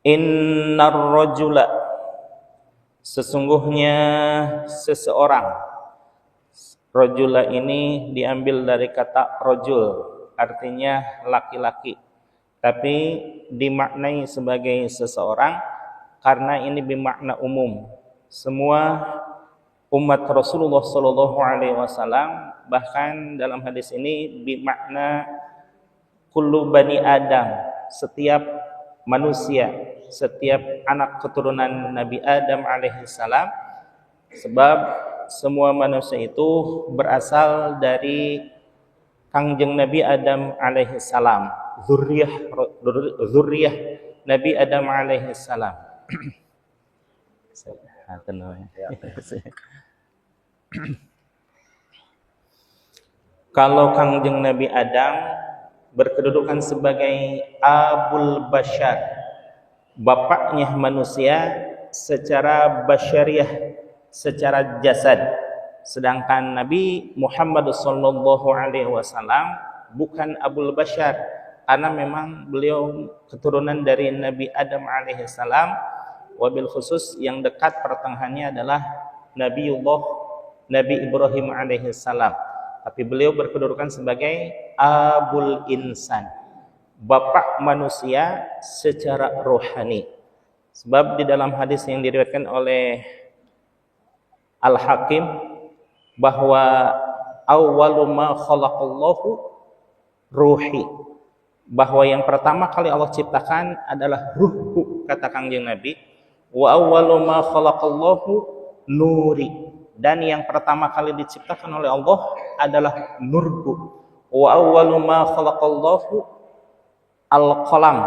Innar rajula, sesungguhnya seseorang. Rajula ini diambil dari kata rajul, artinya laki-laki, tapi dimaknai sebagai seseorang karena ini bermakna umum. Semua umat Rasulullah sallallahu alaihi wasallam, bahkan dalam hadis ini bermakna kullu bani Adam, setiap manusia, setiap anak keturunan Nabi Adam alaihi salam, sebab semua manusia itu berasal dari Kangjeng Nabi Adam alaihi salam, zuriyah Nabi Adam alaihi salam. Kalau Kangjeng Nabi Adam berkedudukan sebagai Abul Bashar, bapaknya manusia secara basyariah, secara jasad. Sedangkan Nabi Muhammad sallallahu alaihi wasallam bukan Abul Bashar, karena memang beliau keturunan dari Nabi Adam alaihi salam, wabil khusus yang dekat pertengahannya adalah Nabi Ibrahim alaihi salam. Tapi beliau berkedudukan sebagai Abul Insan, bapak manusia secara rohani. Sebab di dalam hadis yang diriwayatkan oleh Al-Hakim bahwa awwalu ma khalaqallahu ruhi, bahwa yang pertama kali Allah ciptakan adalah ruhku, kata Kangjeng Nabi. Wa awwalu ma khalaqallahu nuri, dan yang pertama kali diciptakan oleh Allah adalah nurku. Wa awwalu ma khalaqallahu al-qalam,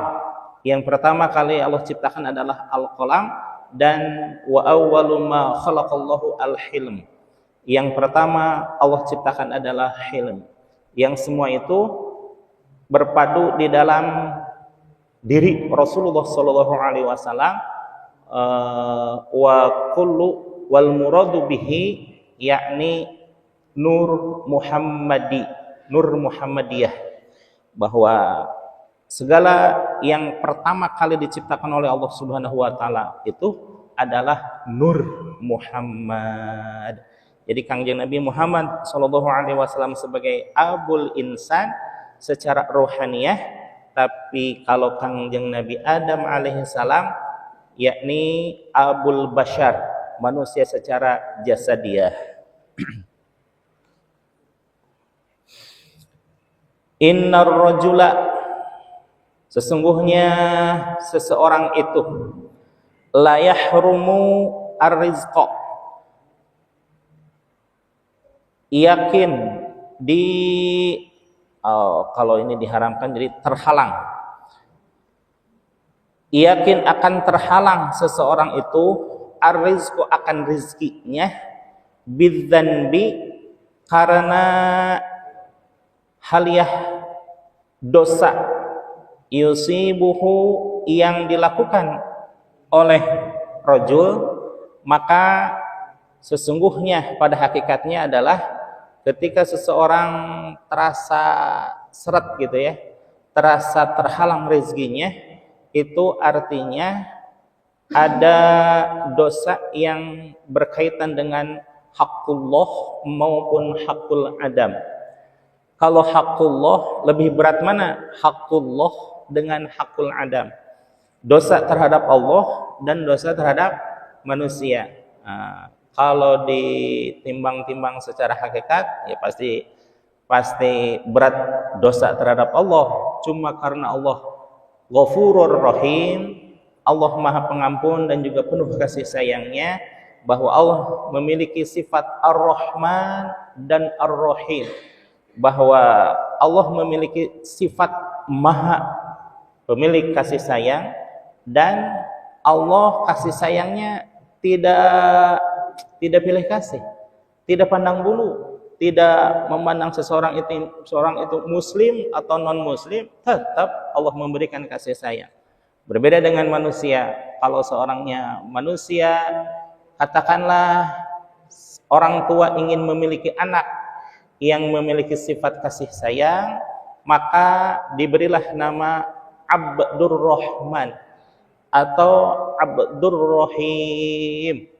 yang pertama kali Allah ciptakan adalah al-qalam. Dan wa awwalu ma khalaqallahu al-hilm, yang pertama Allah ciptakan adalah hilm. Yang semua itu berpadu di dalam diri Rasulullah sallallahu alaihi wasallam. Wa kullu wal muradu bihi yakni nur Muhammadiyah, bahwa segala yang pertama kali diciptakan oleh Allah Subhanahu wa taala itu adalah nur Muhammad. Jadi Kangjeng Nabi Muhammad sallallahu alaihi wasallam sebagai Abul Insan secara rohaniyah, tapi kalau Kangjeng Nabi Adam alaihi salam yakni Abul Bashar, manusia secara jasadiyah. Innar rajula, sesungguhnya seseorang itu la yahrumu ar-rizqa, yakin kalau ini diharamkan jadi terhalang, yakin akan terhalang seseorang itu ar-rizqu, akan rizkinya, bidzanbi, karena haliyah dosa, yusibuhu, yang dilakukan oleh rajul, maka sesungguhnya pada hakikatnya adalah ketika seseorang terasa seret gitu ya, terasa terhalang rezekinya, itu artinya ada dosa yang berkaitan dengan hakullah maupun hakul adam. Kalau hakullah lebih berat mana? Hakullah dengan hakul adam. Dosa terhadap Allah dan dosa terhadap manusia. Kalau ditimbang-timbang secara hakikat, ya pasti berat dosa terhadap Allah. Cuma karena Allah Ghafurur Rahim, Allah Maha Pengampun dan juga penuh kasih sayangnya, bahwa Allah memiliki sifat Ar-Rahman dan Ar-Rahim, bahwa Allah memiliki sifat Maha pemilik kasih sayang, dan Allah kasih sayangnya tidak pilih kasih, tidak pandang bulu, tidak memandang seseorang itu muslim atau non muslim, tetap Allah memberikan kasih sayang. Berbeda dengan manusia. Kalau seorangnya manusia, katakanlah orang tua ingin memiliki anak yang memiliki sifat kasih sayang, maka diberilah nama Abdur Rahman. atau Abdur Rahim,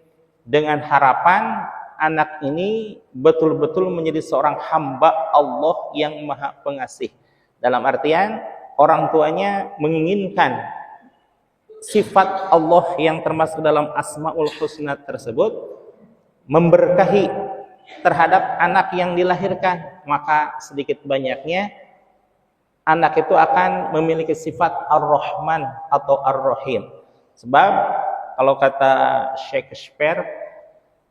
dengan harapan anak ini betul-betul menjadi seorang hamba Allah yang Maha Pengasih. Dalam artian orang tuanya menginginkan sifat Allah yang termasuk dalam Asmaul Husna tersebut memberkahi terhadap anak yang dilahirkan, maka sedikit banyaknya anak itu akan memiliki sifat Ar-Rahman atau Ar-Rahim. Sebab kalau kata Shakespeare,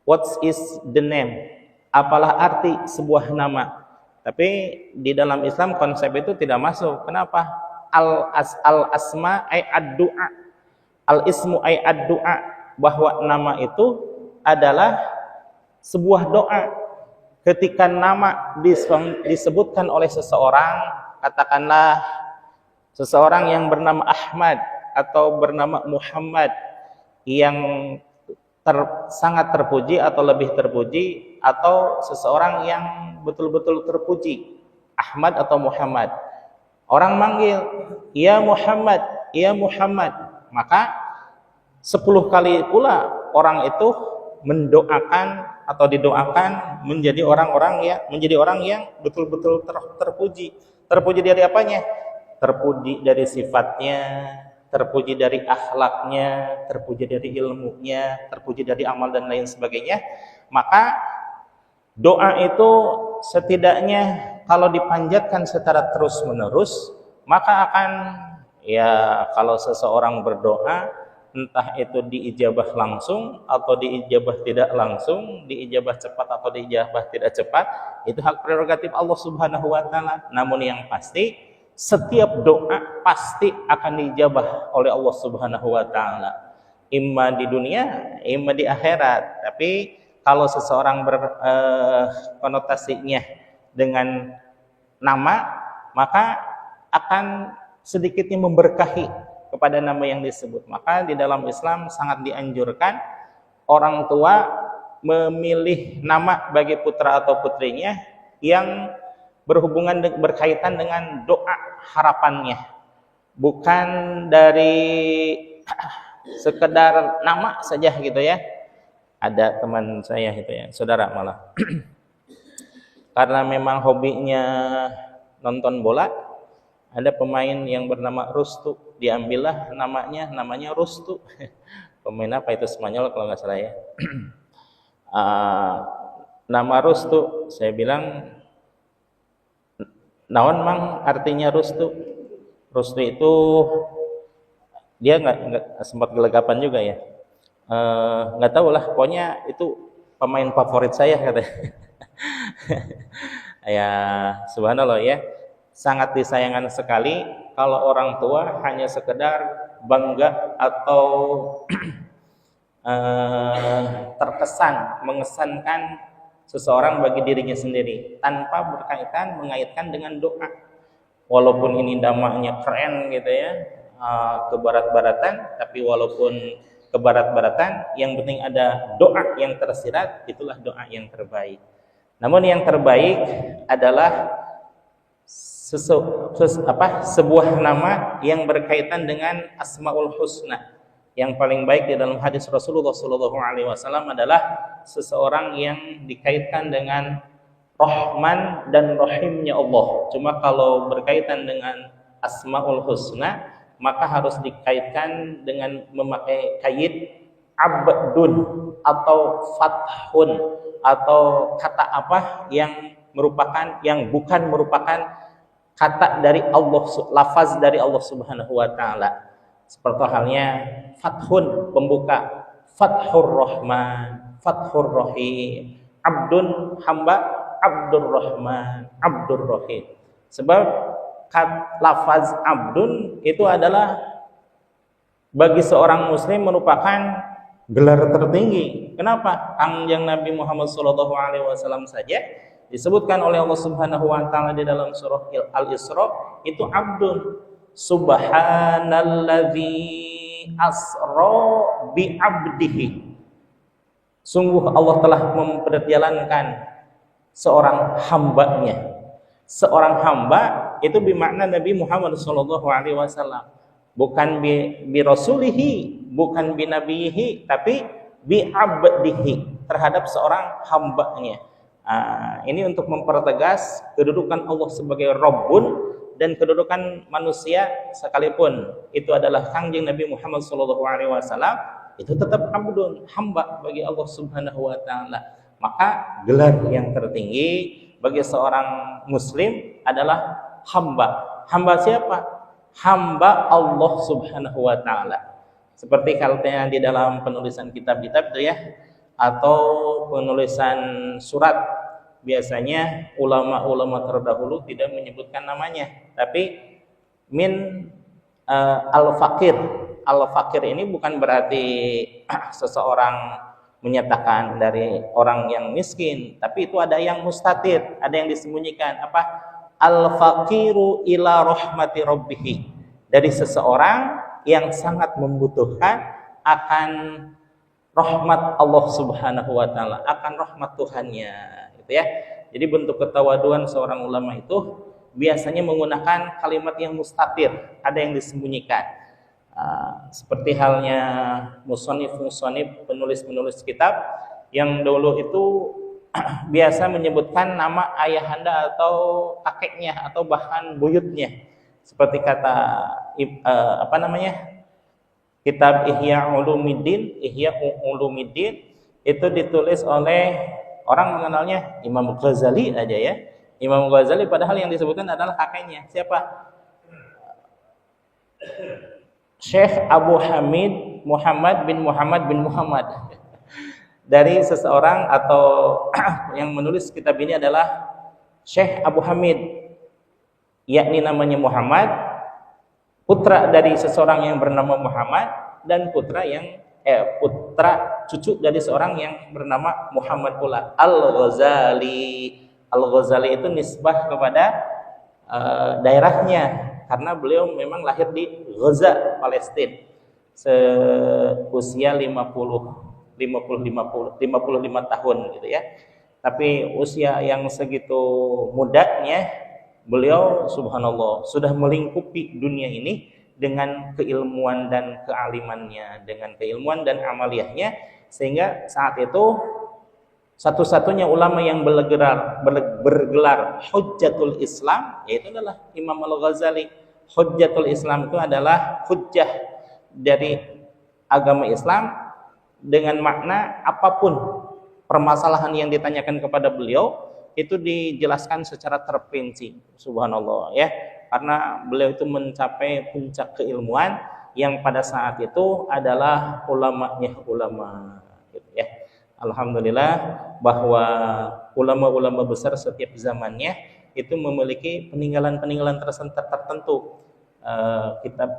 what is the name? Apalah arti sebuah nama? Tapi di dalam Islam konsep itu tidak masuk. Kenapa? Al-asma ay ad-du'a. Al-ismu ay ad-du'a. Bahwa nama itu adalah sebuah doa. Ketika nama disebutkan oleh seseorang, katakanlah seseorang yang bernama Ahmad atau bernama Muhammad, yang sangat terpuji atau lebih terpuji, atau seseorang yang betul-betul terpuji, Ahmad atau Muhammad. Orang manggil, ya Muhammad, ya Muhammad, maka 10 kali pula orang itu mendoakan atau didoakan menjadi orang yang betul-betul terpuji. Terpuji dari apanya? Terpuji dari sifatnya, terpuji dari akhlaknya, terpuji dari ilmunya, terpuji dari amal dan lain sebagainya. Maka doa itu setidaknya kalau dipanjatkan secara terus-menerus, maka akan, ya, kalau seseorang berdoa, entah itu diijabah langsung atau diijabah tidak langsung, diijabah cepat atau diijabah tidak cepat, itu hak prerogatif Allah Subhanahu wa taala. Namun yang pasti, setiap doa pasti akan dijabah oleh Allah Subhanahu wa taala, imma di dunia, imma di akhirat. Tapi kalau seseorang konotasinya dengan nama, maka akan sedikitnya memberkahi kepada nama yang disebut. Maka di dalam Islam sangat dianjurkan orang tua memilih nama bagi putra atau putrinya yang berkaitan dengan doa harapannya, bukan dari sekedar nama saja gitu ya. Ada teman saya itu ya, saudara malah karena memang hobinya nonton bola, ada pemain yang bernama Rustu, diambillah namanya Rustu. Pemain apa itu, Spanyol kalau nggak salah ya. Nama Rustu, saya bilang, naon mang artinya Rustu? Rustu itu dia nggak sempat gelegapan juga ya. Nggak tahu lah, pokoknya itu pemain favorit saya katanya. Ya subhanallah ya, sangat disayangkan sekali kalau orang tua hanya sekedar bangga atau terkesan mengesankan seseorang bagi dirinya sendiri tanpa mengaitkan dengan doa. Walaupun ini namanya keren gitu ya, kebarat-baratan, tapi walaupun kebarat-baratan, yang penting ada doa yang tersirat, itulah doa yang terbaik. Namun yang terbaik adalah sebuah nama yang berkaitan dengan Asmaul Husna. Yang paling baik di dalam hadis Rasulullah SAW adalah seseorang yang dikaitkan dengan Rahman dan Rahimnya Allah. Cuma kalau berkaitan dengan Asmaul Husna, maka harus dikaitkan dengan memakai kait abdun atau fathun, atau kata apa yang bukan merupakan kata dari Allah, lafaz dari Allah Subhanahu wa taala. Seperti halnya fathun pembuka, fathur Rahman, fathur Rahim, abdun hamba, abdur Rahman, abdur Rahim. Sebab lafaz abdun itu adalah bagi seorang muslim merupakan gelar tertinggi. Kenapa? Kangjeng Nabi Muhammad SAW saja disebutkan oleh Allah Subhanahu wa taala di dalam surah Al-Isra itu abdun. Subhanalladzi asra bi abdihi. Sungguh Allah telah memperjalankan seorang hambanya. Seorang hamba itu bermakna Nabi Muhammad SAW. bukan bi rasulihi, bukan bi nabiyihi, tapi bi abdihi, terhadap seorang hambanya. Ini untuk mempertegas kedudukan Allah sebagai Rabbun dan kedudukan manusia sekalipun itu adalah Kangjeng Nabi Muhammad SAW, itu tetap abdun, hamba bagi Allah Subhanahu wa taala. Maka gelar yang tertinggi bagi seorang muslim adalah hamba. Hamba siapa? Hamba Allah Subhanahu wa taala. Seperti halnya di dalam penulisan kitab-kitab itu ya, atau penulisan surat, biasanya ulama-ulama terdahulu tidak menyebutkan namanya, tapi min al-fakir. Al-fakir ini bukan berarti seseorang menyatakan dari orang yang miskin, tapi itu ada yang mustatir, ada yang disembunyikan. Apa? Al-fakiru ila rahmati rabbih, dari seseorang yang sangat membutuhkan akan rahmat Allah Subhanahu wa taala, akan rahmat Tuhannya, gitu ya. Jadi bentuk ketawaduan seorang ulama itu biasanya menggunakan kalimat yang mustatir, ada yang disembunyikan. Seperti halnya musonif-musonif, penulis-penulis kitab yang dulu itu biasa menyebutkan nama ayahanda atau kakeknya atau bahkan buyutnya. Seperti kata kitab Ihya Ulumuddin itu ditulis oleh orang mengenalnya Imam Ghazali aja ya. Imam Ghazali, padahal yang disebutkan adalah kakeknya. Siapa? Syekh Abu Hamid Muhammad bin Muhammad. Dari seseorang atau yang menulis kitab ini adalah Syekh Abu Hamid, yakni namanya Muhammad, putra dari seseorang yang bernama Muhammad, dan putra cucu dari seorang yang bernama Muhammad pula, Al-Ghazali. Al-Ghazali itu nisbah kepada daerahnya, karena beliau memang lahir di Gaza, Palestina, seusia 55 tahun gitu ya. Tapi usia yang segitu mudanya, beliau subhanallah sudah melingkupi dunia ini dengan keilmuan dan kealimannya, dengan keilmuan dan amaliyahnya, sehingga saat itu satu-satunya ulama yang bergelar Hujjatul Islam yaitu adalah Imam Al-Ghazali. Hujjatul Islam itu adalah hujjah dari agama Islam, dengan makna apapun permasalahan yang ditanyakan kepada beliau itu dijelaskan secara terperinci, subhanallah ya, karena beliau itu mencapai puncak keilmuan yang pada saat itu adalah ulamanya ulama gitu ya. Alhamdulillah bahwa ulama-ulama besar setiap zamannya itu memiliki peninggalan-peninggalan tertentu,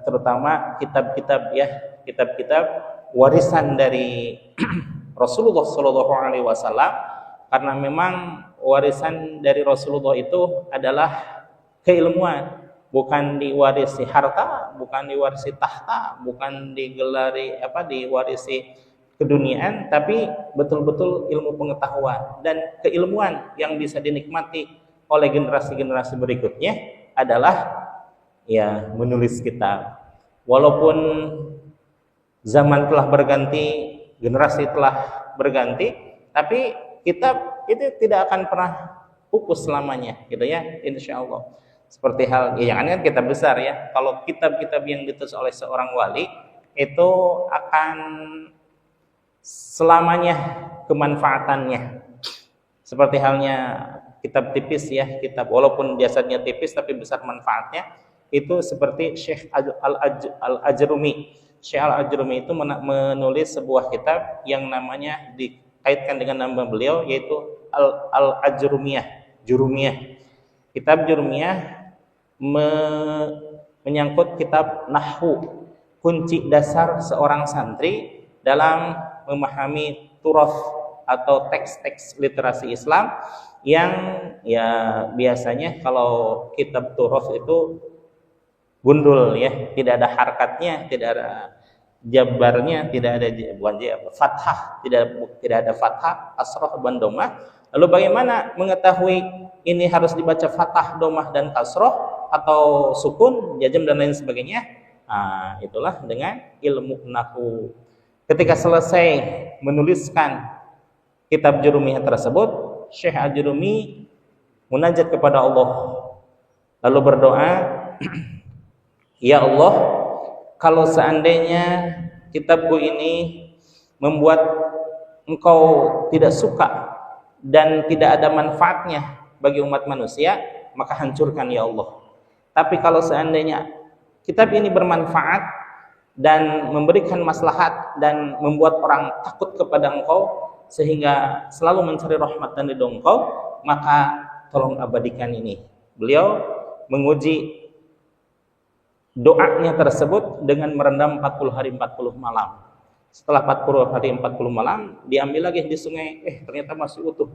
terutama kitab-kitab warisan dari Rasulullah SAW, karena memang warisan dari Rasulullah itu adalah keilmuan, bukan diwarisi harta, bukan diwarisi tahta, bukan diwarisi keduniaan, tapi betul-betul ilmu pengetahuan dan keilmuan yang bisa dinikmati oleh generasi-generasi berikutnya adalah ya menulis kitab. Walaupun zaman telah berganti, generasi telah berganti, tapi kitab itu tidak akan pernah pupus selamanya gitu ya, insyaallah. Seperti hal ya, jangan kan kitab besar ya, kalau kitab-kitab yang ditulis oleh seorang wali itu akan selamanya kemanfaatannya. Seperti halnya kitab tipis ya, kitab walaupun jasanya tipis tapi besar manfaatnya, itu seperti Syekh Al-Ajrumi. Syekh Al-Ajrumi itu menulis sebuah kitab yang namanya dikaitkan dengan nama beliau, yaitu Al-Ajrumiyah, Jurumiyah. Kitab Jurumiyah menyangkut kitab nahwu, kunci dasar seorang santri dalam memahami turas atau teks-teks literasi Islam yang ya biasanya kalau kitab turas itu gundul ya, tidak ada harkatnya, tidak ada jabarnya, tidak ada fathah, tidak ada fathah, kasrah dan domah. Lalu bagaimana mengetahui ini harus dibaca fathah, domah dan kasrah atau sukun, jazm dan lain sebagainya? Itulah dengan ilmu nahu. Ketika selesai menuliskan kitab Jurumiyah tersebut, Syekh Al-Jurumi munajat kepada Allah, lalu berdoa, ya Allah, kalau seandainya kitabku ini membuat engkau tidak suka dan tidak ada manfaatnya bagi umat manusia, maka hancurkan ya Allah. Tapi kalau seandainya kitab ini bermanfaat dan memberikan maslahat dan membuat orang takut kepada engkau sehingga selalu mencari rahmat dan ridho engkau, maka tolong abadikan ini. Beliau menguji doanya tersebut dengan merendam 40 hari 40 malam. Setelah 40 hari 40 malam, diambil lagi di sungai, ternyata masih utuh.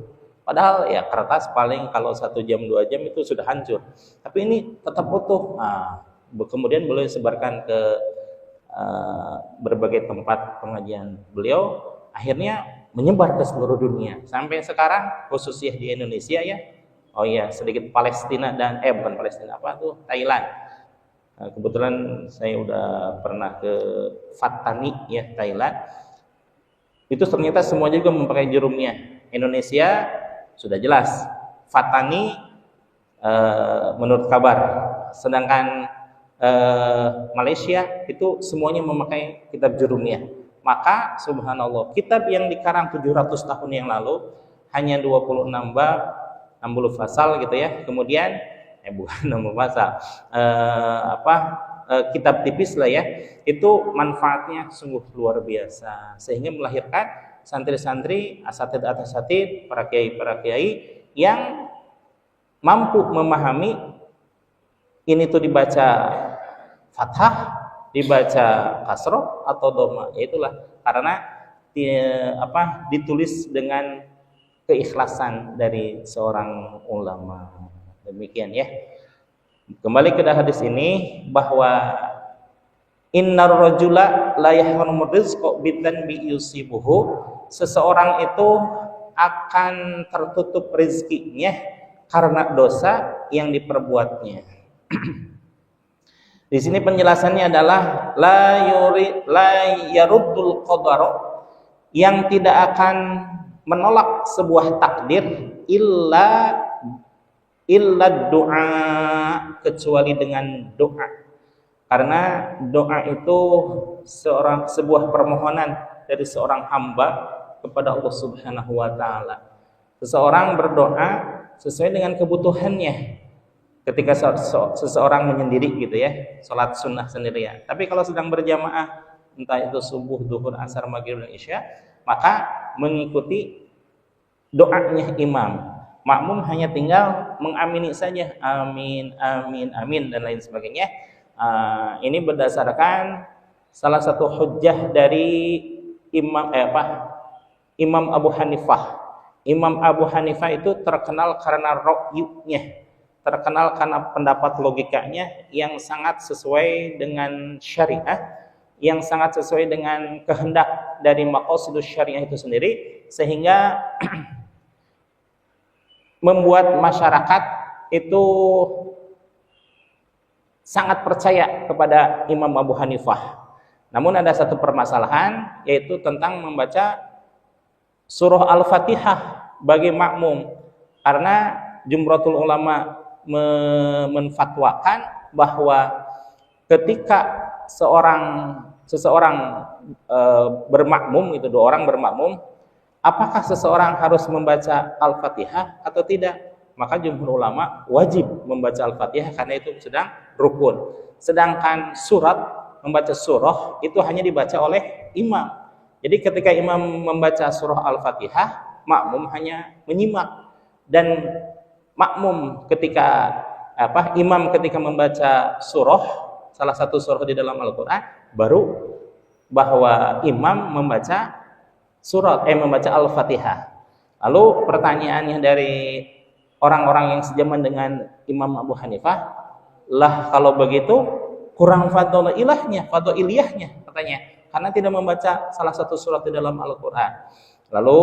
Padahal ya kertas paling kalau 1 jam 2 jam itu sudah hancur. Tapi ini tetap utuh. Kemudian beliau sebarkan ke berbagai tempat pengajian beliau, akhirnya menyebar ke seluruh dunia. Sampai sekarang khususnya di Indonesia ya. Oh iya, sedikit Palestina dan bukan Palestina, Thailand. Kebetulan saya udah pernah ke Fatani ya, Thailand. Itu ternyata semua juga memakai Jurumiyah. Indonesia sudah jelas Fatani menurut kabar. Sedangkan Malaysia itu semuanya memakai kitab Jurumiyah. Maka subhanallah, kitab yang dikarang 700 tahun yang lalu hanya 26 bab, 60 fasal gitu ya. Kemudian bukan 60 fasal. Kitab tipis lah ya. Itu manfaatnya sungguh luar biasa sehingga melahirkan santri-santri, asatid, para kiai yang mampu memahami ini tuh dibaca fathah, dibaca kasroh atau dhamma. Itulah karena ditulis dengan keikhlasan dari seorang ulama. Demikian ya. Kembali ke hadis ini bahwa innar rajula la yahrumu rizqa bidzanbi yusibuhu, seseorang itu akan tertutup rezekinya karena dosa yang diperbuatnya. Di sini penjelasannya adalah la yaruddul qadar, yang tidak akan menolak sebuah takdir illa doa, kecuali dengan doa. Karena doa itu sebuah permohonan dari seorang hamba kepada Allah Subhanahu wa taala. Seseorang berdoa sesuai dengan kebutuhannya. Ketika seseorang menyendiri gitu ya, sholat sunnah sendirian. Tapi kalau sedang berjamaah, entah itu subuh, zuhur, asar, maghrib, dan isya, maka mengikuti doanya imam. Makmum hanya tinggal mengamini saja, amin, amin, amin, dan lain sebagainya. Ini berdasarkan salah satu hujjah dari Imam Abu Hanifah. Imam Abu Hanifah itu terkenal karena ra'yunya, terkenal karena pendapat logikanya yang sangat sesuai dengan syariah, yang sangat sesuai dengan kehendak dari maqasidus syariah itu sendiri, sehingga membuat masyarakat itu sangat percaya kepada Imam Abu Hanifah. Namun ada satu permasalahan, yaitu tentang membaca surah Al-Fatihah bagi makmum, karena jumhuratul ulama menfatwakan bahwa ketika seseorang bermakmum, itu 2 orang bermakmum, apakah seseorang harus membaca Al-Fatihah atau tidak? Maka jumhur ulama wajib membaca Al-Fatihah karena itu sedang rukun. Sedangkan membaca surah itu hanya dibaca oleh imam. Jadi ketika imam membaca surah Al-Fatihah, makmum hanya menyimak. Dan makmum imam ketika membaca surah, salah satu surah di dalam Al-Quran, baru bahwa imam membaca membaca Al-Fatihah. Lalu pertanyaannya dari orang-orang yang sejaman dengan Imam Abu Hanifah, lah kalau begitu kurang fadiliyahnya katanya, karena tidak membaca salah satu surat di dalam Al-Quran. Lalu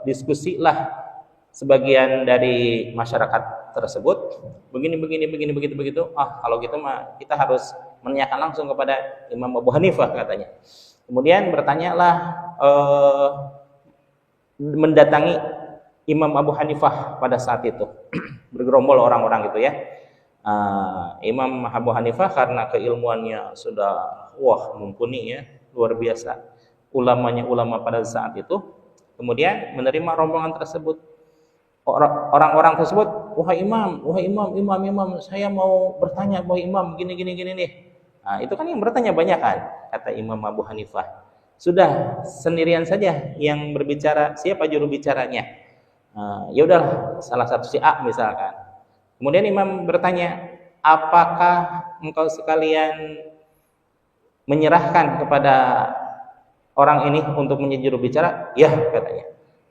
diskusilah sebagian dari masyarakat tersebut begini begitu. Kalau gitu mah kita harus menanyakan langsung kepada Imam Abu Hanifah katanya. Kemudian bertanyalah mendatangi Imam Abu Hanifah pada saat itu. Bergerombol orang-orang gitu ya. Imam Abu Hanifah karena keilmuannya sudah mumpuni ya, luar biasa. Ulamanya ulama pada saat itu. Kemudian menerima rombongan tersebut. Orang-orang tersebut, wahai imam, saya mau bertanya, wahai imam, gini nih. Itu kan yang bertanya banyak kan, kata Imam Abu Hanifah. Sudah sendirian saja yang berbicara, siapa juru bicaranya? Ya udahlah, salah satu si A misalkan. Kemudian imam bertanya, apakah engkau sekalian menyerahkan kepada orang ini untuk menjadi juru bicara? Ya, katanya.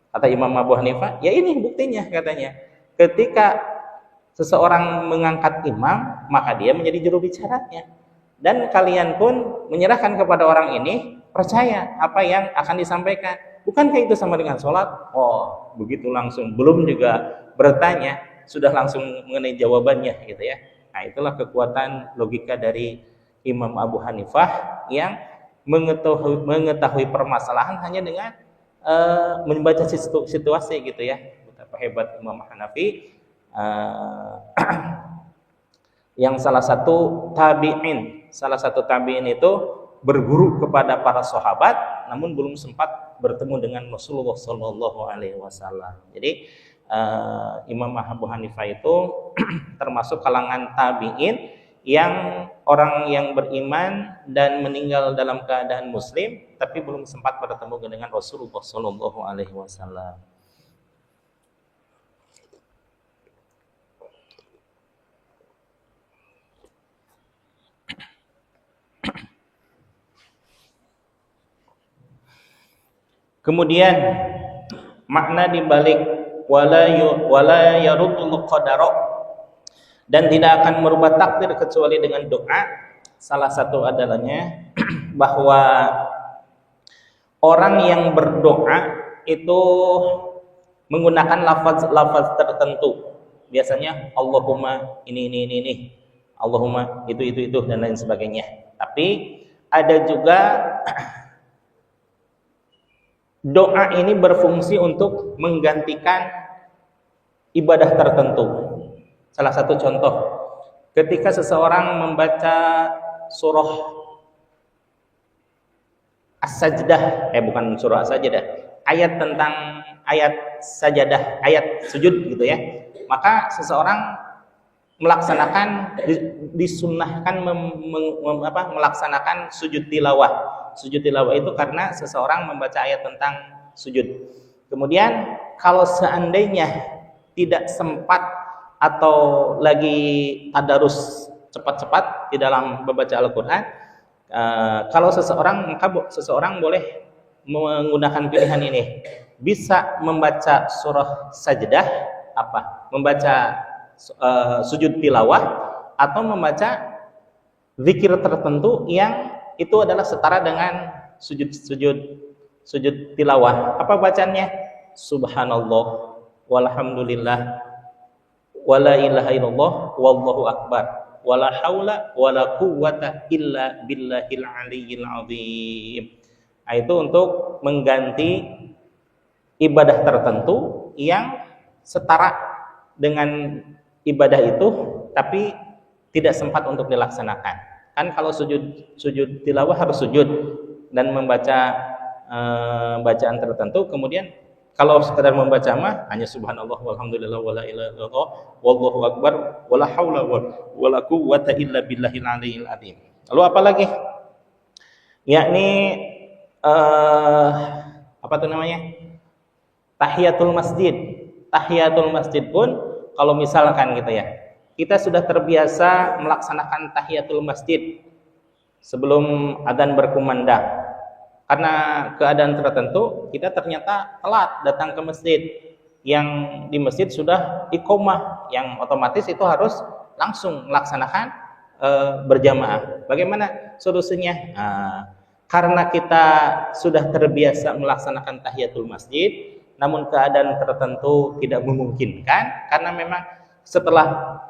Kata Imam Abu Hanifah, ya ini buktinya katanya. Ketika seseorang mengangkat imam, maka dia menjadi juru bicaranya. Dan kalian pun menyerahkan kepada orang ini, percaya apa yang akan disampaikan. Bukankah itu sama dengan sholat? Begitu langsung. Belum juga bertanya, sudah langsung mengenai jawabannya gitu ya. Nah, itulah kekuatan logika dari Imam Abu Hanifah yang mengetahui permasalahan hanya dengan membaca situasi gitu ya. Betapa hebat Imam Hanafi yang salah satu tabi'in itu berguru kepada para sahabat namun belum sempat bertemu dengan Rasulullah sallallahu alaihi wasallam. Jadi Imam Abu Hanifah itu termasuk kalangan tabi'in yang orang yang beriman dan meninggal dalam keadaan muslim tapi belum sempat bertemu dengan Rasulullah sallallahu alaihi wasallam. Kemudian makna dibalik wala yaruddul qadara, dan tidak akan merubah takdir kecuali dengan doa. Salah satu adalahnya bahwa orang yang berdoa itu menggunakan lafaz tertentu. Biasanya Allahumma ini, Allahumma itu dan lain sebagainya. Tapi ada juga doa ini berfungsi untuk menggantikan ibadah tertentu. Salah satu contoh, ketika seseorang membaca surah As-Sajdah, bukan surah As-Sajdah, ayat sajadah, ayat sujud gitu ya, maka seseorang melaksanakan disunnahkan melaksanakan sujud tilawah. Sujud tilawah itu karena seseorang membaca ayat tentang sujud. Kemudian kalau seandainya tidak sempat atau lagi tadarus cepat-cepat di dalam membaca Al-Quran, kalau seseorang boleh menggunakan pilihan ini, bisa membaca surah Sajdah, membaca sujud tilawah, atau membaca zikir tertentu yang itu adalah setara dengan sujud tilawah. Apa bacaannya? Subhanallah walhamdulillah wala ilaha illallah wallahu akbar wala haula wala quwwata illa billahil aliyyil azim. Itu untuk mengganti ibadah tertentu yang setara dengan ibadah itu tapi tidak sempat untuk dilaksanakan. Kan kalau sujud tilawah harus sujud dan membaca bacaan tertentu, kemudian kalau sekedar membaca mah hanya subhanallah walhamdulillah wala ilaha illallah wallahu akbar wala haula wala quwwata illa billahil aliyyil azim. Lalu apa lagi? Yakni tahiyatul masjid. Tahiyatul masjid pun kalau misalkan gitu ya, kita sudah terbiasa melaksanakan tahiyatul masjid sebelum adzan berkumandang. Karena keadaan tertentu kita ternyata telat datang ke masjid, yang di masjid sudah iqomah, yang otomatis itu harus langsung melaksanakan berjamaah. Bagaimana solusinya? Karena kita sudah terbiasa melaksanakan tahiyatul masjid, namun keadaan tertentu tidak memungkinkan, karena memang setelah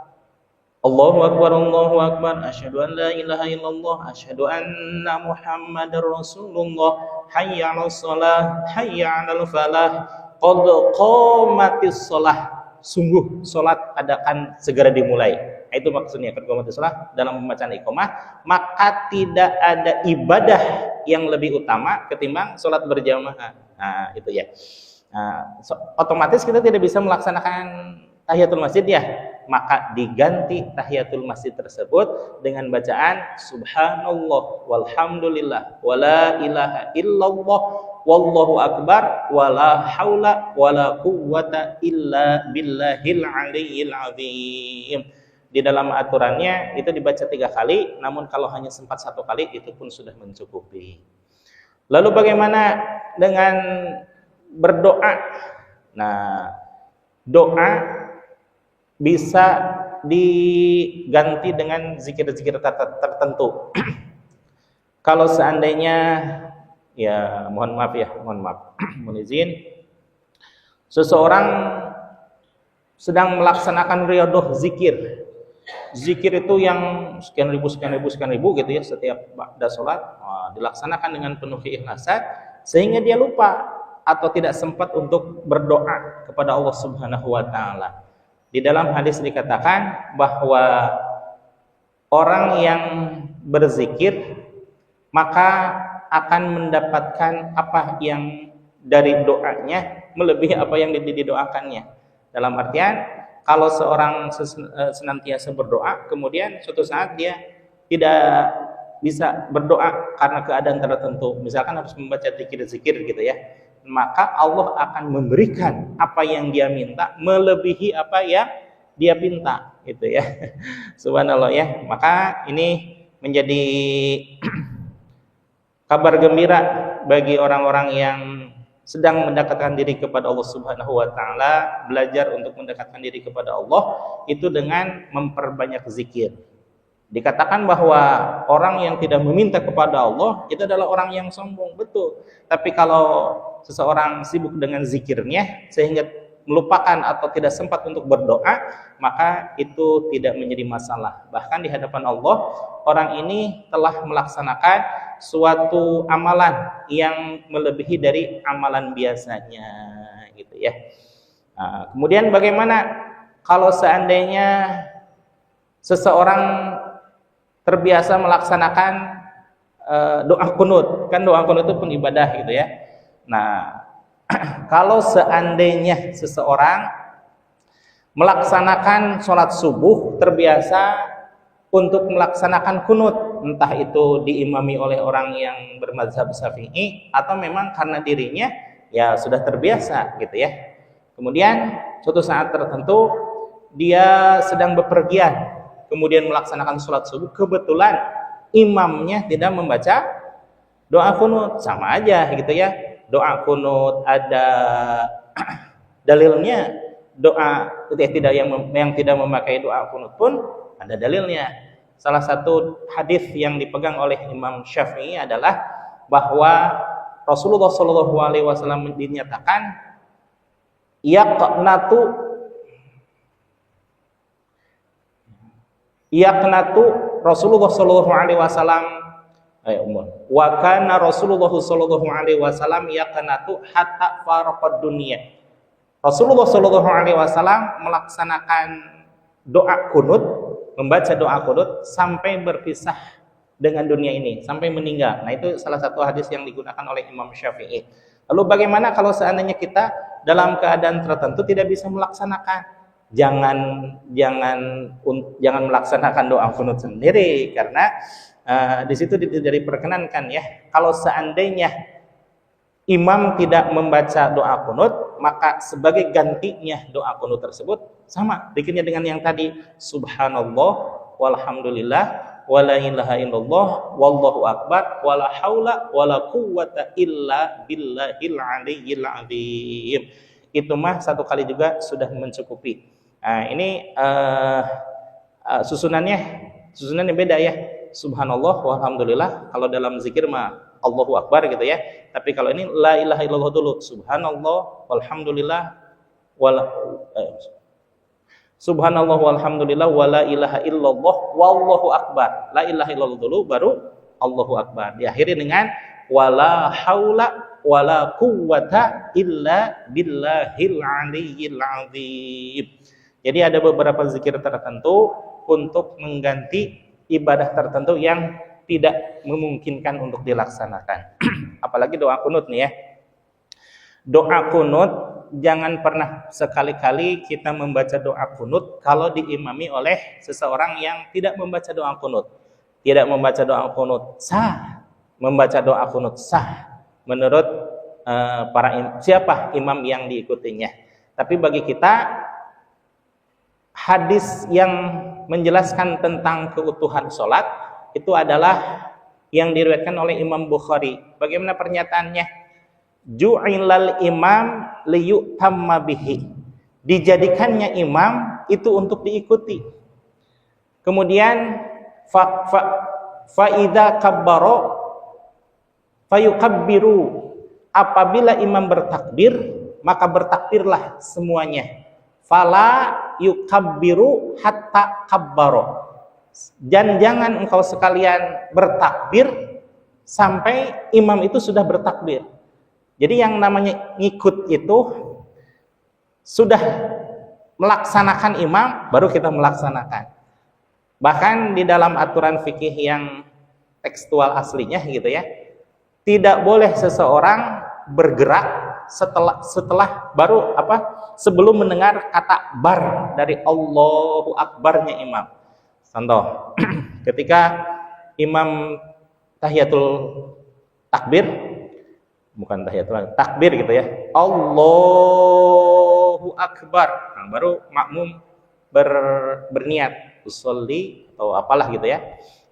Allahu Akbar, asyhadu an la ilaha illallah, asyhadu anna Muhammadar Rasulullah, hayya 'alas shalah, hayya 'alal falah, qad qamatis shalah. Sungguh salat akan segera dimulai. Itu maksudnya qad qamatis shalah dalam pembacaan iqamah, maka tidak ada ibadah yang lebih utama ketimbang salat berjamaah. Nah, itu ya. Nah, otomatis kita tidak bisa melaksanakan tahiyatul masjid ya, maka diganti tahiyatul masjid tersebut dengan bacaan subhanallah walhamdulillah wala ilaha illallah wallahu akbar wala haula wala quwwata illa billahil aliyyil azim. Di dalam aturannya itu dibaca 3 kali, namun kalau hanya sempat 1 kali itu pun sudah mencukupi. Lalu bagaimana dengan berdoa? Nah, doa bisa diganti dengan zikir-zikir tertentu. Kalau seandainya, ya mohon maaf, mohon izin, seseorang sedang melaksanakan riyadhah zikir. Zikir itu yang sekian ribu gitu ya, setiap ba'da salat dilaksanakan dengan penuh keikhlasan sehingga dia lupa atau tidak sempat untuk berdoa kepada Allah Subhanahu wa taala. Di dalam hadis dikatakan bahwa orang yang berzikir maka akan mendapatkan apa yang dari doanya melebihi apa yang didoakannya. Dalam artian kalau seorang senantiasa berdoa, kemudian suatu saat dia tidak bisa berdoa karena keadaan tertentu, misalkan harus membaca zikir-zikir gitu ya, maka Allah akan memberikan apa yang dia minta melebihi apa yang dia minta gitu ya. Subhanallah ya. Maka ini menjadi kabar gembira bagi orang-orang yang sedang mendekatkan diri kepada Allah Subhanahu wa taala, belajar untuk mendekatkan diri kepada Allah itu dengan memperbanyak zikir. Dikatakan bahwa orang yang tidak meminta kepada Allah itu adalah orang yang sombong, betul. Tapi kalau seseorang sibuk dengan zikirnya sehingga melupakan atau tidak sempat untuk berdoa, maka itu tidak menjadi masalah. Bahkan di hadapan Allah, orang ini telah melaksanakan suatu amalan yang melebihi dari amalan biasanya, gitu ya. Nah, kemudian bagaimana kalau seandainya seseorang terbiasa melaksanakan doa kunut, kan doa kunut itu pun ibadah gitu ya. Nah, kalau seandainya seseorang melaksanakan sholat subuh terbiasa untuk melaksanakan kunut, entah itu diimami oleh orang yang bermazhab Syafi'i atau memang karena dirinya ya sudah terbiasa gitu ya. Kemudian suatu saat tertentu dia sedang bepergian, kemudian melaksanakan sholat subuh, kebetulan imamnya tidak membaca doa kunut, sama aja gitu ya. Doa kunut ada dalilnya, doa yang tidak memakai doa kunut pun ada dalilnya. Salah satu hadis yang dipegang oleh Imam Syafi'i adalah bahwa Rasulullah SAW dinyatakan yaqnatu Rasulullah SAW wa kana Rasulullah SAW yaqnatu hatta faraqad dunya. Rasulullah SAW melaksanakan doa kunut, membaca doa kunut sampai berpisah dengan dunia ini, sampai meninggal. Nah, itu salah satu hadis yang digunakan oleh Imam Syafi'i. Lalu bagaimana kalau seandainya kita dalam keadaan tertentu tidak bisa melaksanakan? Jangan melaksanakan doa kunut sendiri, karena di situ tidak diperkenankan ya. Kalau seandainya imam tidak membaca doa kunut, maka sebagai gantinya doa kunut tersebut sama zikirnya dengan yang tadi, subhanallah walhamdulillah wala ilaha illallah wallahu akbar wala haula wala quwwata illa billahil aliyyil azim. Itu mah 1 kali juga sudah mencukupi. Nah, ini susunannya beda ya. Subhanallah walhamdulillah, kalau dalam zikir mah Allahu akbar gitu ya. Tapi kalau ini la ilaha illallah dulu, subhanallah walhamdulillah Subhanallah walhamdulillah wala ilaha illallah wallahu akbar. La ilaha illallah dulu baru Allahu akbar. Diakhiri dengan wala haula wala quwwata illa billahil aliyyil azim. Jadi ada beberapa zikir tertentu untuk mengganti ibadah tertentu yang tidak memungkinkan untuk dilaksanakan. Apalagi doa kunut nih ya. Doa kunut, jangan pernah sekali-kali kita membaca doa kunut kalau diimami oleh seseorang yang tidak membaca doa kunut. Tidak membaca doa kunut sah, membaca doa kunut sah menurut siapa imam yang diikutinya. Tapi bagi kita, hadis yang menjelaskan tentang keutuhan sholat itu adalah yang diriwayatkan oleh Imam Bukhari. Bagaimana pernyataannya? Ju'ilal imam liyutamma bihi. Dijadikannya imam itu untuk diikuti. Kemudian fa idza kabbara fayukabbiru. Apabila imam bertakbir, maka bertakbirlah semuanya. Fala yukabbiru hatta kabbara. Dan jangan engkau sekalian bertakbir sampai imam itu sudah bertakbir. Jadi yang namanya ngikut itu sudah melaksanakan imam, baru kita melaksanakan. Bahkan di dalam aturan fikih yang tekstual aslinya gitu ya, tidak boleh seseorang bergerak setelah baru sebelum mendengar kata bar dari Allahu Akbarnya imam. Contoh, ketika imam tahiyatul takbir, bukan tahiyatul takbir gitu ya, Allahu Akbar, nah, baru makmum berniat usolli atau apalah gitu ya,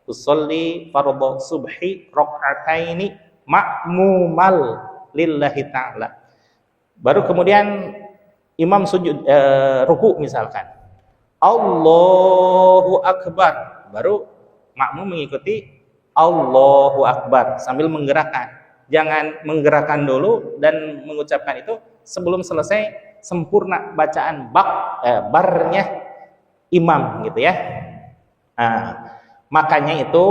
usolli fardhu subhi rakaataini ma'mumal lillahi ta'ala. Baru kemudian imam sujud ruku misalkan, Allahu Akbar, baru makmum mengikuti Allahu Akbar sambil menggerakkan. Jangan menggerakkan dulu dan mengucapkan itu sebelum selesai sempurna bacaan barnya imam gitu ya. Nah, makanya itu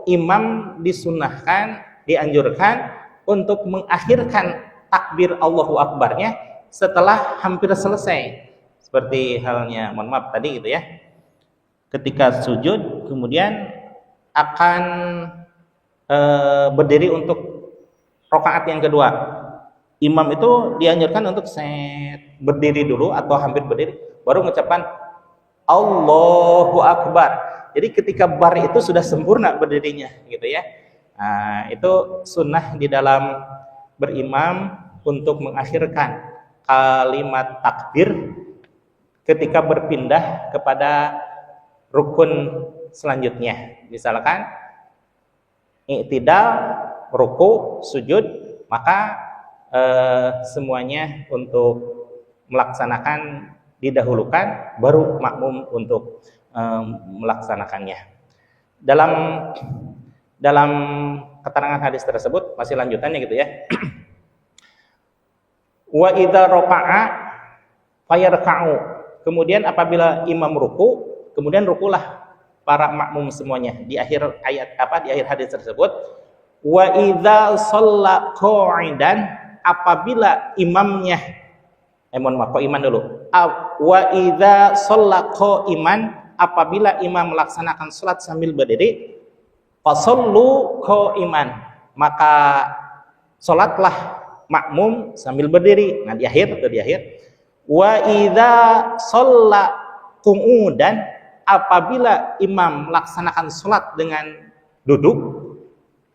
imam disunahkan, dianjurkan untuk mengakhirkan takbir Allahu Akbarnya setelah hampir selesai. Seperti halnya, mohon maaf tadi gitu ya, ketika sujud kemudian akan berdiri untuk rakaat yang kedua, imam itu dianjurkan untuk berdiri dulu atau hampir berdiri, baru mengucapkan Allahu Akbar. Jadi ketika bar itu sudah sempurna berdirinya gitu ya. Nah, itu sunnah di dalam berimam untuk mengakhirkan kalimat takbir ketika berpindah kepada rukun selanjutnya. Misalkan i'tidal, ruku, sujud, maka semuanya untuk melaksanakan didahulukan, baru makmum untuk melaksanakannya. Dalam keterangan hadis tersebut masih lanjutannya gitu ya. Wa idza raka'a fayarka'u. Kemudian apabila imam ruku, kemudian rukulah para makmum semuanya. Di akhir ayat di akhir hadis tersebut, wa idza shalla qa'idan, apabila imamnya iman dulu. Wa idza shalla qa'iman, apabila imam melaksanakan salat sambil berdiri, fasallu qa'iman, maka salatlah makmum sambil berdiri. Nah, di akhir. Wa idza shalla qu'udan, apabila imam melaksanakan salat dengan duduk,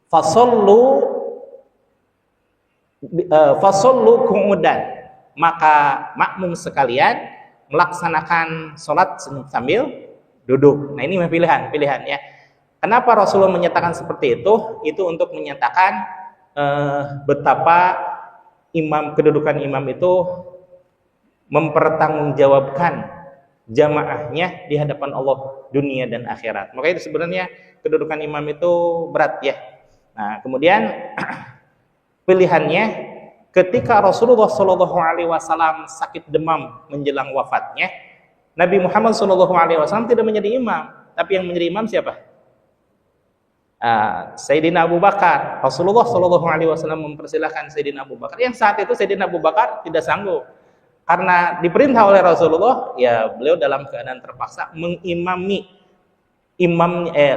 fasallu qu'udan, maka makmum sekalian melaksanakan salat sambil duduk. Nah, ini pilihan ya. Kenapa Rasulullah menyatakan seperti itu? Itu untuk menyatakan betapa kedudukan imam itu mempertanggungjawabkan jamaahnya di hadapan Allah dunia dan akhirat. Maka itu sebenarnya kedudukan imam itu berat ya. Nah, kemudian pilihannya ketika Rasulullah SAW sakit demam menjelang wafatnya, Nabi Muhammad SAW tidak menjadi imam, tapi yang menjadi imam siapa? Sayyidina Abu Bakar. Rasulullah SAW mempersilahkan Sayyidina Abu Bakar. Yang saat itu Sayyidina Abu Bakar tidak sanggup, karena diperintah oleh Rasulullah, ya beliau dalam keadaan terpaksa mengimami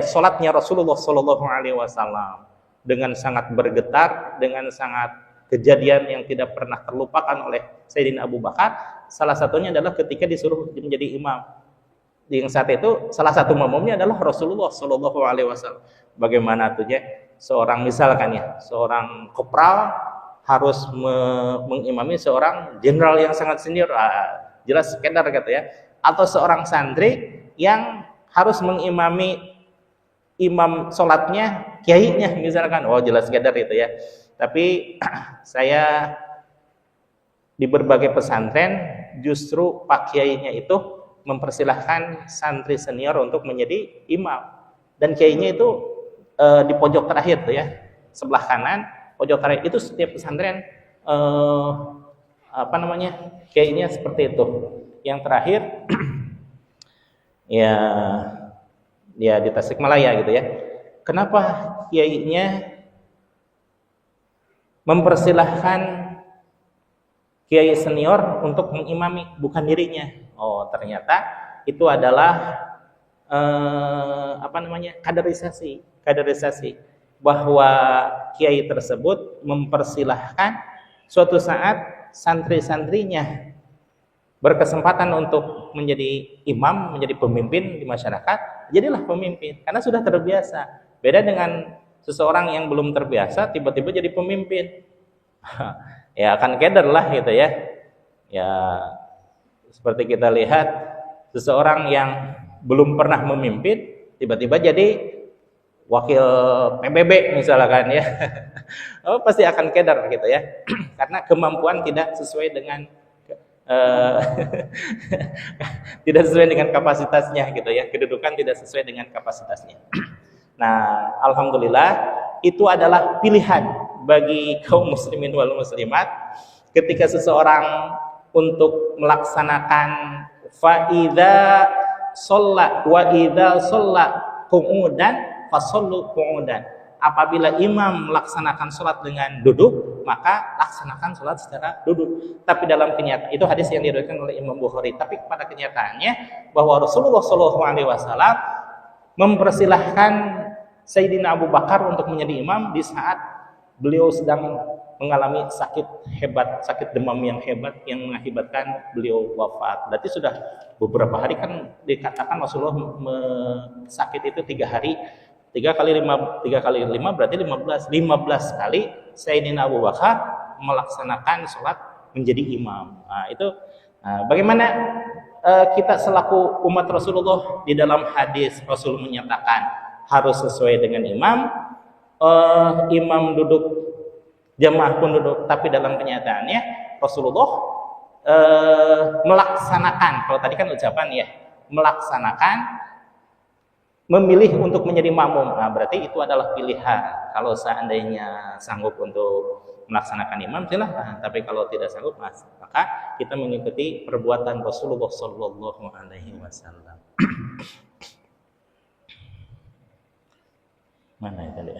sholatnya Rasulullah SAW dengan sangat bergetar, dengan sangat kejadian yang tidak pernah terlupakan oleh Sayyidina Abu Bakar. Salah satunya adalah ketika disuruh menjadi imam. Yang saat itu salah satu makmumnya adalah Rasulullah SAW. Bagaimana tuh ya? Seorang misalkan ya, seorang kopral harus mengimami seorang jenderal yang sangat senior, jelas sekedar gitu ya. Atau seorang santri yang harus mengimami imam sholatnya kiainya misalkan, jelas sekedar itu ya. Tapi saya di berbagai pesantren justru pak kiainya itu mempersilahkan santri senior untuk menjadi imam, dan kiainya itu di pojok terakhir tuh ya, sebelah kanan pojok terakhir itu. Setiap pesantren kiainya seperti itu. Yang terakhir ya di Tasikmalaya gitu ya. Kenapa kiainya mempersilahkan kiai senior untuk mengimami, bukan dirinya? Ternyata itu adalah kaderisasi bahwa kiai tersebut mempersilahkan suatu saat santri-santrinya berkesempatan untuk menjadi imam, menjadi pemimpin di masyarakat, jadilah pemimpin karena sudah terbiasa. Beda dengan seseorang yang belum terbiasa tiba-tiba jadi pemimpin. Ya akan keder lah gitu ya. Ya seperti kita lihat seseorang yang belum pernah memimpin tiba-tiba jadi wakil PBB misalkan ya. Pasti akan keder gitu ya. Karena kemampuan tidak sesuai dengan tidak sesuai dengan kapasitasnya gitu ya. Kedudukan tidak sesuai dengan kapasitasnya. Nah, alhamdulillah itu adalah pilihan bagi kaum muslimin wal muslimat ketika seseorang untuk melaksanakan faida sholat wa idza sholat qu'udan fasallu qu'udan. Apabila imam melaksanakan sholat dengan duduk, maka laksanakan sholat secara duduk. Tapi dalam kenyataan, itu hadis yang diriwayatkan oleh Imam Bukhari. Tapi pada kenyataannya bahwa Rasulullah SAW mempersilahkan Sayyidina Abu Bakar untuk menjadi imam di saat beliau sedang mengalami sakit hebat, sakit demam yang hebat yang mengakibatkan beliau wafat. Berarti sudah beberapa hari, kan dikatakan Rasulullah sakit itu 3 hari. 3 kali 5 berarti 15 kali Sayyidina Abu Bakar melaksanakan sholat menjadi imam. Bagaimana kita selaku umat Rasulullah? Di dalam hadis Rasul menyatakan harus sesuai dengan imam. Imam duduk, jamaah pun duduk, tapi dalam kenyataannya Rasulullah melaksanakan, kalau tadi kan ucapan ya, melaksanakan, memilih untuk menjadi makmum. Berarti itu adalah pilihan. Kalau seandainya sanggup untuk melaksanakan imam, silahkan. Tapi kalau tidak sanggup, maka kita mengikuti perbuatan Rasulullah Sallallahu Alaihi Wasallam. Mana itu dia?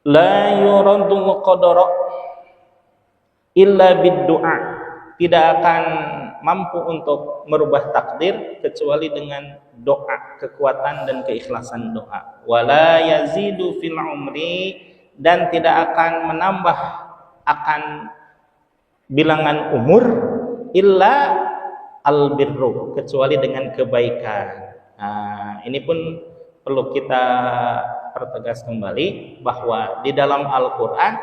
La yuradul qadara illa bid-du'a. Tidak akan mampu untuk merubah takdir kecuali dengan doa, kekuatan dan keikhlasan doa. Wala yazidu fil umri, dan tidak akan menambah akan bilangan umur illa albirru, kecuali dengan kebaikan. Ini pun perlu kita pertegas kembali bahwa di dalam Al-Qur'an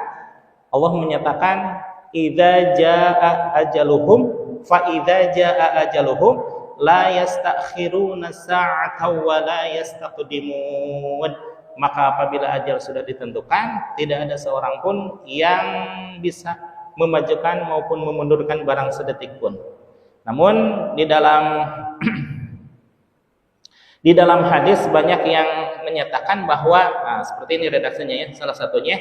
Allah menyatakan idza jaa ajaluhum fa idza jaa ajaluhum la yastakhiruna sa'atan wa la yastaqdimun. Maka apabila ajal sudah ditentukan, tidak ada seorang pun yang bisa memajukan maupun memundurkan barang sedetik pun. Namun di dalam hadis banyak yang menyatakan bahwa seperti ini redaksinya ya, salah satunya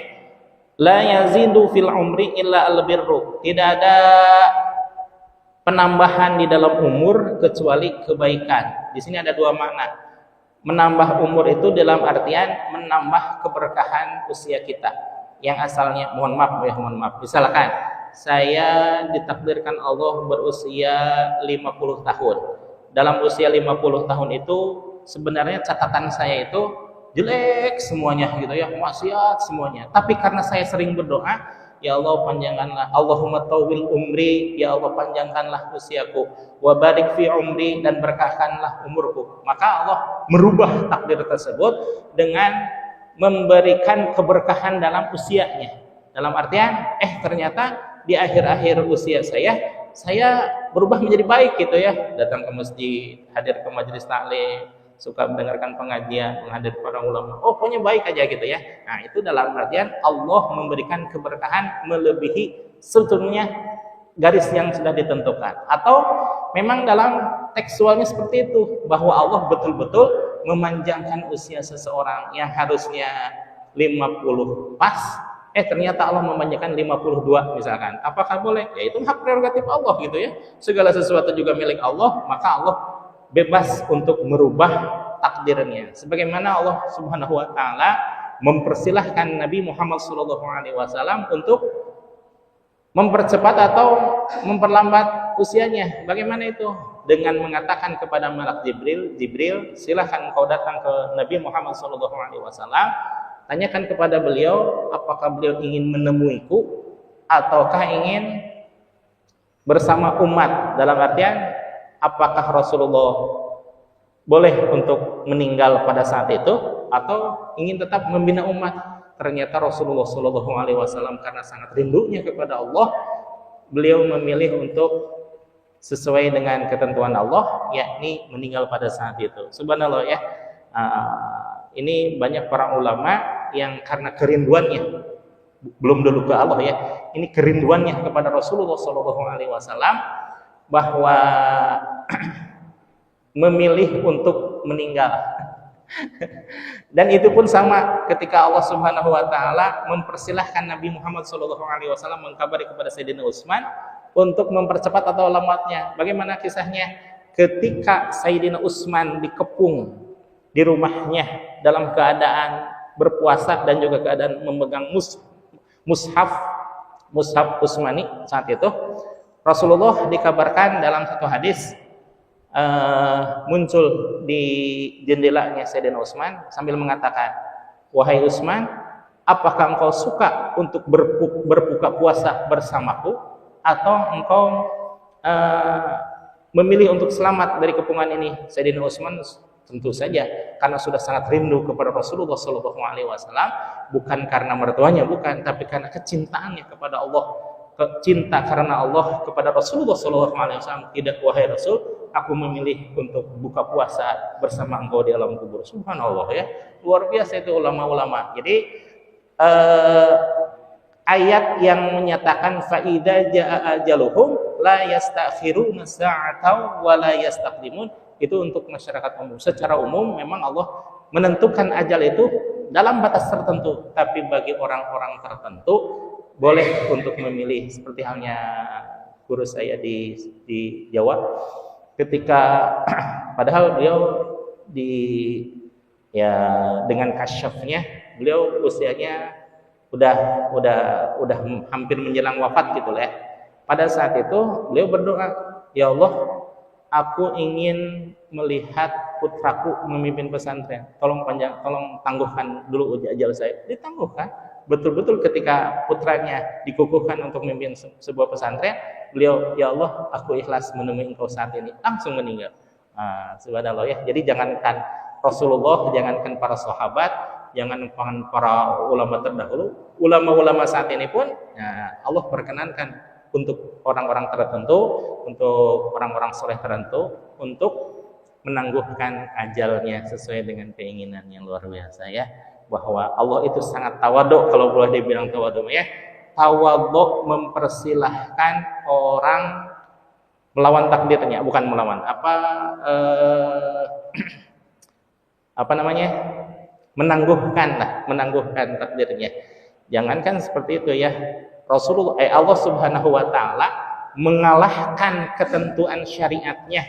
La yazidu fil umri illa albirru. Tidak ada penambahan di dalam umur kecuali kebaikan. Di sini ada dua makna. Menambah umur itu dalam artian menambah keberkahan usia kita. Yang asalnya, mohon maaf. Misalkan saya ditakdirkan Allah berusia 50 tahun. Dalam usia 50 tahun itu sebenarnya catatan saya itu jelek semuanya gitu ya, maksiat semuanya. Tapi karena saya sering berdoa, ya Allah panjangkanlah, Allahumma tawil umri, ya Allah panjangkanlah usiaku, wa barik fi umri, dan berkahkanlah umurku. Maka Allah merubah takdir tersebut dengan memberikan keberkahan dalam usianya. Dalam artian, ternyata di akhir-akhir usia saya berubah menjadi baik gitu ya. Datang ke masjid, hadir ke majelis taklim, suka mendengarkan pengajian, menghadiri para ulama. Pokoknya baik aja gitu ya. Nah, itu dalam artian Allah memberikan keberkahan melebihi sebetulnya garis yang sudah ditentukan. Atau memang dalam tekstualnya seperti itu, bahwa Allah betul-betul memanjangkan usia seseorang yang harusnya 50 pas, ternyata Allah memanjangkan 52 misalkan. Apakah boleh? Ya itu hak prerogatif Allah gitu ya. Segala sesuatu juga milik Allah, maka Allah bebas untuk merubah takdirnya. Sebagaimana Allah Subhanahu wa taala mempersilahkan Nabi Muhammad SAW untuk mempercepat atau memperlambat usianya. Bagaimana itu? Dengan mengatakan kepada malaikat Jibril, silahkan kau datang ke Nabi Muhammad SAW, tanyakan kepada beliau apakah beliau ingin menemuiku ataukah ingin bersama umat. Dalam artian, apakah Rasulullah boleh untuk meninggal pada saat itu atau ingin tetap membina umat? Ternyata Rasulullah SAW karena sangat rindunya kepada Allah, beliau memilih untuk sesuai dengan ketentuan Allah, yakni meninggal pada saat itu. Subhanallah ya. Ini banyak para ulama yang karena kerinduannya, belum dulu ke Allah ya, ini kerinduannya kepada Rasulullah SAW, bahwa memilih untuk meninggal. Dan itu pun sama ketika Allah Subhanahu wa taala mempersilahkan Nabi Muhammad SAW mengkabari kepada Sayyidina Utsman untuk mempercepat atau lambatnya. Bagaimana kisahnya? Ketika Sayyidina Utsman dikepung di rumahnya dalam keadaan berpuasa dan juga keadaan memegang mushaf Utsmani saat itu, Rasulullah dikabarkan dalam satu hadis muncul di jendelanya Sayyidina Utsman sambil mengatakan, "Wahai Utsman, apakah engkau suka untuk berbuka puasa bersamaku atau engkau memilih untuk selamat dari kepungan ini?" Sayyidina Utsman tentu saja karena sudah sangat rindu kepada Rasulullah SAW, bukan karena mertuanya, bukan, tapi karena kecintaannya kepada Allah, cinta karena Allah kepada Rasulullah SAW. Tidak, wahai Rasul, aku memilih untuk buka puasa bersama engkau di alam kubur. Subhanallah ya, luar biasa itu ulama-ulama. Jadi ayat yang menyatakan faida jaa ajaluhum la yastakhiruna sa'atan wa la yastaqdimun, itu untuk masyarakat umum. Secara umum memang Allah menentukan ajal itu dalam batas tertentu, tapi bagi orang-orang tertentu boleh untuk memilih. Seperti halnya guru saya di Jawa, ketika padahal beliau dengan kasyafnya beliau usianya udah hampir menjelang wafat gitu lah ya. Pada saat itu beliau berdoa, "Ya Allah, aku ingin melihat putraku memimpin pesantren. Tolong tangguhkan dulu ajal saya." Ditangguhkan. Betul-betul ketika putranya dikukuhkan untuk memimpin sebuah pesantren, beliau, "Ya Allah, aku ikhlas menemui engkau saat ini." Langsung meninggal. Subhanallah ya. Jadi jangankan Rasulullah, jangankan para sahabat, jangankan para ulama terdahulu, ulama-ulama saat ini pun Allah perkenankan untuk orang-orang tertentu, untuk orang-orang soleh tertentu, untuk menangguhkan ajalnya sesuai dengan keinginan yang luar biasa ya. Bahwa Allah itu sangat tawadhu, kalau boleh dibilang tawadhu ya. Tawadhu mempersilahkan orang melawan takdirnya, bukan melawan, menangguhkan takdirnya. Jangankan seperti itu ya, Allah Subhanahu wa taala mengalahkan ketentuan syariatnya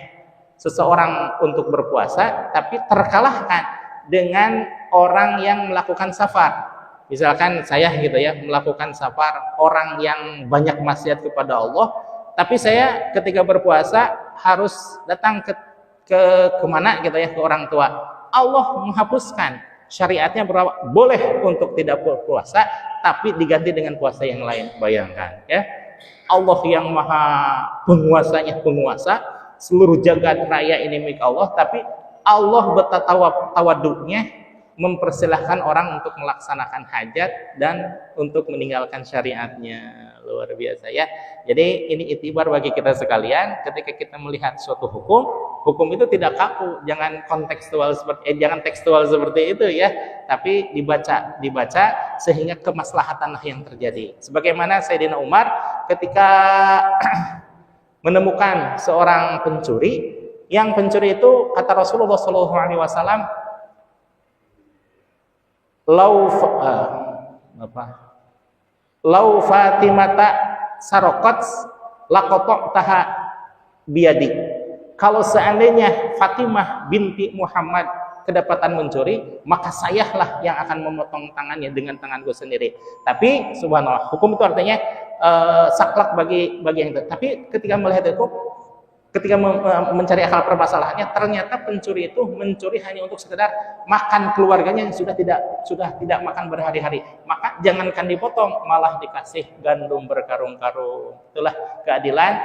seseorang untuk berpuasa, tapi terkalahkan dengan orang yang melakukan safar. Misalkan saya gitu ya, melakukan safar, orang yang banyak maksiat kepada Allah, tapi saya ketika berpuasa harus datang kemana gitu ya, ke orang tua. Allah menghapuskan, syariatnya boleh untuk tidak berpuasa, tapi diganti dengan puasa yang lain. Bayangkan ya, Allah yang maha penguasanya penguasa, seluruh jagat raya ini milik Allah, tapi Allah betapa tawaduknya mempersilahkan orang untuk melaksanakan hajat dan untuk meninggalkan syariatnya. Luar biasa ya. Jadi ini itibar bagi kita sekalian, ketika kita melihat suatu hukum itu tidak kaku, jangan tekstual seperti itu ya, tapi dibaca sehingga kemaslahatanlah yang terjadi. Sebagaimana Sayyidina Umar ketika menemukan seorang pencuri, yang pencuri itu kata Rasulullah SAW, lau Fatimata sarokot lakotok taha biadi. Kalau seandainya Fatimah binti Muhammad kedapatan mencuri, maka sayalah yang akan memotong tangannya dengan tanganku sendiri. Tapi subhanallah, hukum itu artinya saklek bagi yang itu. Tapi ketika melihat itu, ketika mencari akal permasalahannya, ternyata pencuri itu mencuri hanya untuk sekedar makan keluarganya yang sudah tidak makan berhari-hari. Maka jangankan dipotong, malah dikasih gandum berkarung-karung. Itulah keadilan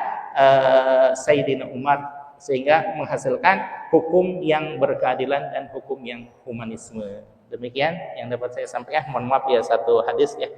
Sayyidina Umar, sehingga menghasilkan hukum yang berkeadilan dan hukum yang humanisme. Demikian yang dapat saya sampaikan. Mohon maaf ya, satu hadis ya.